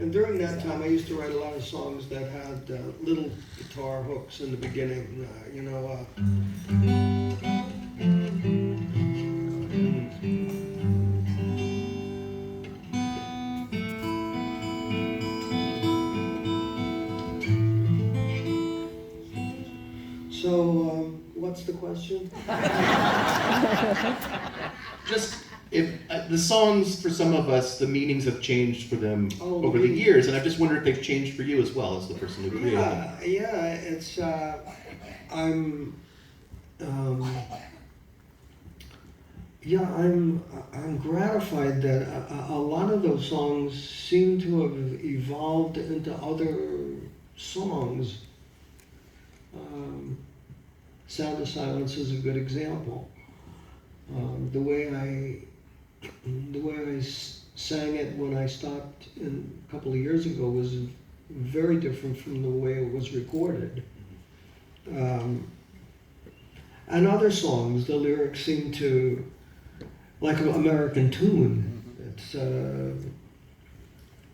And during that time, I used to write a lot of songs that had little guitar hooks in the beginning, So, what's the question? Just if the songs, for some of us, the meanings have changed for them over the meaning. years, and I just wonder if they've changed for you as well as the person who created them. Yeah, it's, I'm gratified that a lot of those songs seem to have evolved into other songs. Sound of Silence is a good example. The way I sang it when I stopped a couple of years ago was very different from the way it was recorded. And other songs, the lyrics seem to, like an American Tune,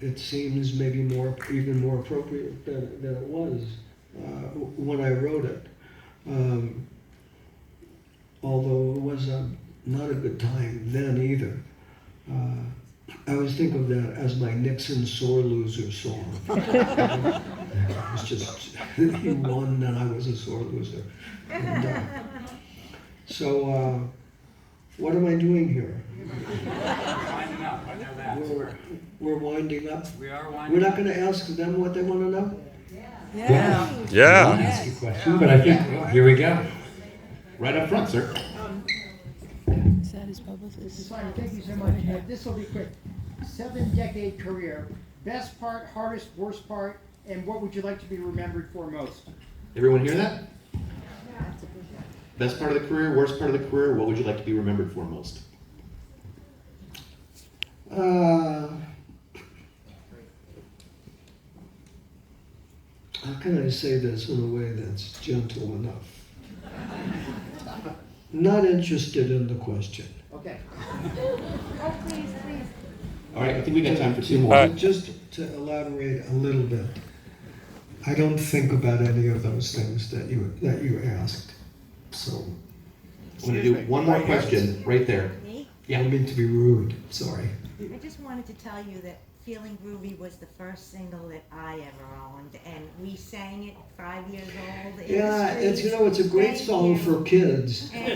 it seems maybe even more appropriate than it was when I wrote it. Although it was not a good time then either. I always think of that as my Nixon sore loser song. It was just, he won and I was a sore loser. And, so, what am I doing here? Winding up, I know that. We're winding up? We are winding We're not up. going to ask them what they want to know? Yeah. Yeah. Ask a question, but I think, here we go. Right up front, sir. Is that his publicist? Simon, thank you so much. This will be quick. 7-decade career. Best part, hardest, worst part, and what would you like to be remembered for most? Everyone hear that? Best part of the career, worst part of the career, what would you like to be remembered for most? How can I say this in a way that's gentle enough? Not interested in the question. Okay. Oh, please, please. All right, I think we got time for two more. Just to elaborate a little bit, I don't think about any of those things that you asked. So, I'm going to do one more question right there. Me? I don't mean to be rude. Sorry. I just wanted to tell you that Feeling Groovy was the first single that I ever owned, and we sang it 5 years old. In Yeah, the it's streets. it's a great Thank song you. for kids. And-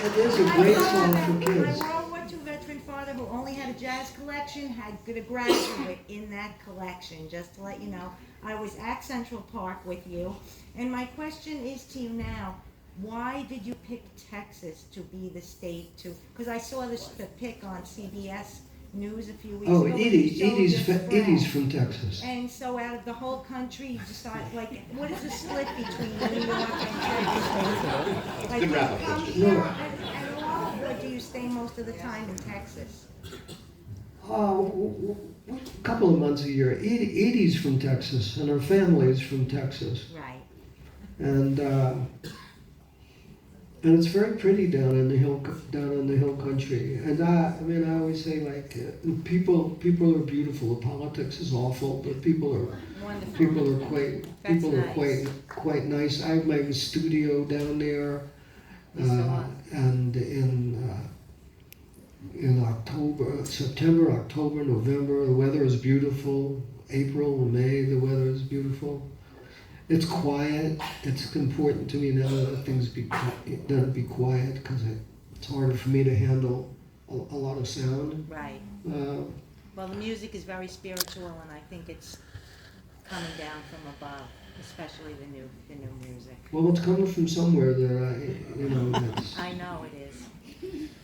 It is a great song for kids. My World War II veteran father, who only had a jazz collection, had a graduate in that collection, just to let you know. I was at Central Park with you, and my question is to you now, why did you pick Texas to be the state to, because I saw the pic on CBS News a few weeks Oh, ago. when you showed your spread. Edie's from Texas. And so out of the whole country, you decide, like, what is the split between New York and Texas? Like, Good do you wrap-up come question. here at all, or do you stay most of the time in Texas? A couple of months a year. Edie's from Texas, and her family's from Texas. Right. And it's very pretty down in the hill country. And I always say, like, people are beautiful. The politics is awful, but people are Wonderful. quite nice. I have my studio down there, and in September, October, November, the weather is beautiful. April and May, the weather is beautiful. It's quiet. It's important to me now that things be quiet, because it's harder for me to handle a lot of sound. Right. Well, the music is very spiritual, and I think it's coming down from above, especially the new music. Well, it's coming from somewhere that that's... I know it is.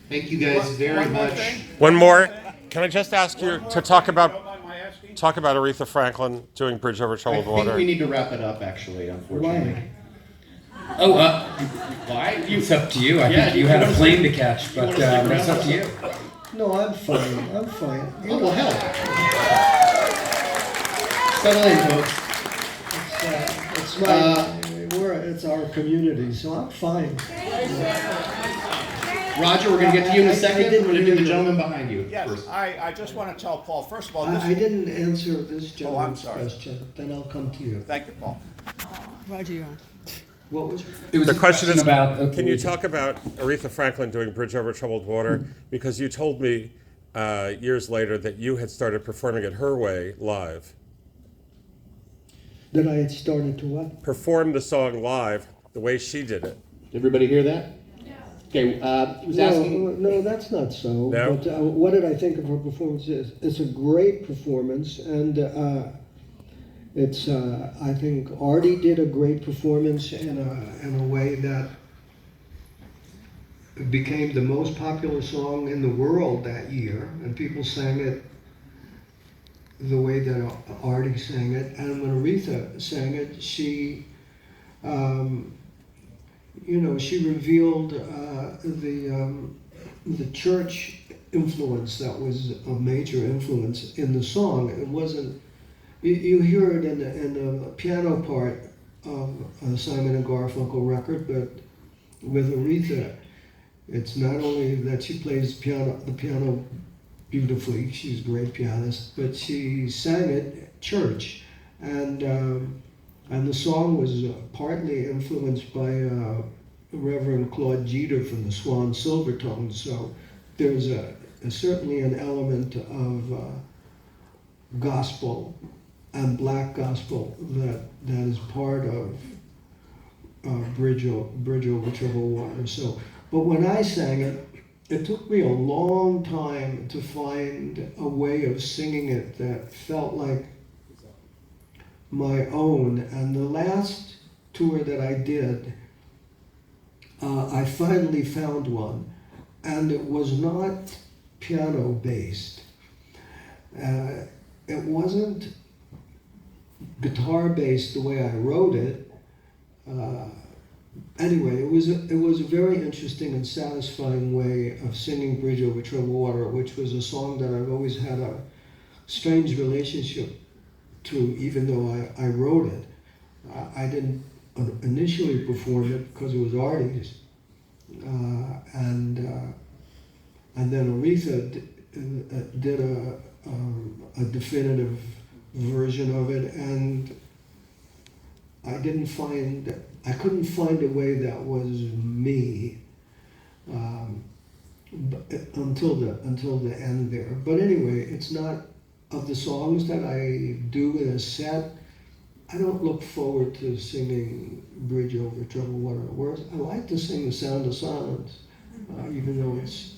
Thank you guys very much. One more. Can I just ask you to talk about Aretha Franklin doing Bridge Over I Troubled think Water? we need to wrap it up, actually, unfortunately. Oh, Why? it's up to you. I Yeah, think you had a plane to catch, but it's up to you. No, I'm fine. I'm fine. Oh, well, hell. Settle in, folks. It's our community, so I'm fine. Roger, we're gonna get to you in a I second. We're didn't gonna do hear the you. gentleman behind you Yes, first. I just want to tell Paul, first of all, this I didn't answer this I'm gentleman's sorry. question, then I'll come to you. Thank you, Paul. Roger, you're on. What was? It was The a question is, about. can you talk about Aretha Franklin doing Bridge Over Troubled Water? Because you told me years later that you had started performing it her way live. That I had started to what? Perform the song live the way she did it. Everybody hear that? Okay, he was asking. No, that's not so. No? But what did I think of her performance? It's a great performance, and it's. I think Artie did a great performance in a way that became the most popular song in the world that year, and people sang it the way that Artie sang it. And when Aretha sang it, she. She revealed the church influence that was a major influence in the song. It wasn't. You hear it in the piano part of a Simon and Garfunkel record, but with Aretha, it's not only that she plays the piano beautifully. She's a great pianist, but she sang it at church, and the song was partly influenced by Reverend Claude Jeter from the Swan Silvertones. So there's certainly an element of gospel and black gospel that is part of Bridge Over Troubled Water. So, but when I sang it, it took me a long time to find a way of singing it that felt like my own. And the last tour that I did, I finally found one, and it was not piano based. It wasn't guitar based the way I wrote it. Anyway, it was a very interesting and satisfying way of singing Bridge Over Troubled Water, which was a song that I've always had a strange relationship to, even though I wrote it. I didn't initially perform it because it was Artie's, and then Aretha did a definitive version of it, and I couldn't find a way that was me until the end there. But anyway, it's not, of the songs that I do in a set, I don't look forward to singing Bridge Over Troubled Water. Whereas I like to sing The Sound of Silence, even though it's...